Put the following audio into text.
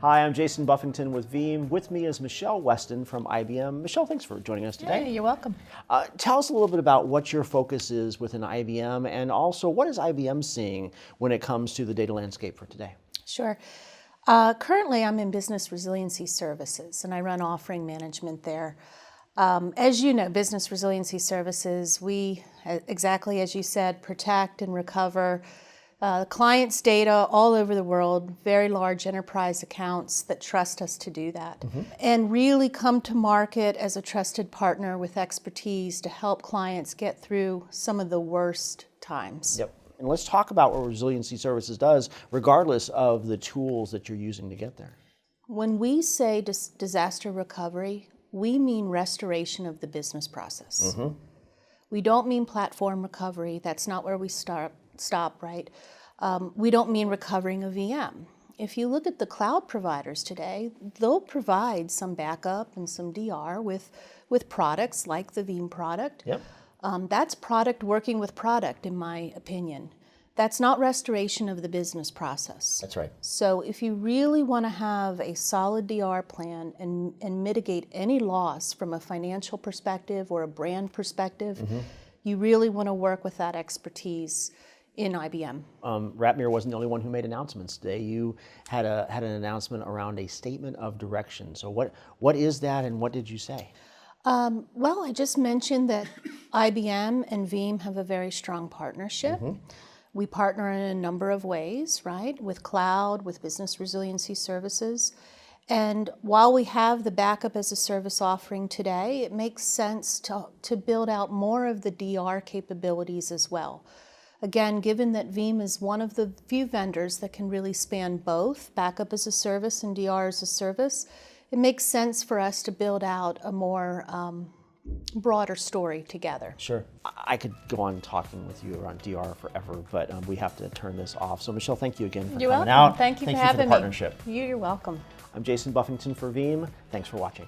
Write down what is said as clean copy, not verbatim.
Hi, I'm Jason Buffington with Veeam. With me is Michelle Weston from IBM. Michelle, thanks for joining us today. Hey, you're welcome. Tell us a little bit about what your focus is within IBM, and also what is IBM seeing when it comes to the data landscape for today? Sure. Currently, I'm in Business Resiliency Services, and I run offering management there. As you know, Business Resiliency Services, we, exactly as you said, protect and recover clients' data all over the world, very large enterprise accounts that trust us to do that, and really come to market as a trusted partner with expertise to help clients get through some of the worst times. Yep. And let's talk about what Resiliency Services does, regardless of the tools that you're using to get there. When we say disaster recovery, we mean restoration of the business process. We don't mean platform recovery. That's not where we stop, right? We don't mean recovering a VM. If you look at the cloud providers today, they'll provide some backup and some DR with products like the Veeam product. Yep. That's product working with product, in my opinion. That's not restoration of the business process. That's right. So if you really want to have a solid DR plan and mitigate any loss from a financial perspective or a brand perspective, you really want to work with that expertise in IBM. Ratmir wasn't the only one who made announcements today. You had an announcement around a statement of direction. So what is that, and what did you say? Well, I just mentioned that IBM and Veeam have a very strong partnership. We partner in a number of ways, right? With cloud, with business resiliency services. And while we have the backup as a service offering today, it makes sense to build out more of the DR capabilities as well. Again, given that Veeam is one of the few vendors that can really span both backup as a service and DR as a service, it makes sense for us to build out a more broader story together. Sure. I could go on talking with you around DR forever, but we have to turn this off. So Michelle, thank you again for coming out. Thank you for having having me. Partnership. You're welcome. I'm Jason Buffington for Veeam. Thanks for watching.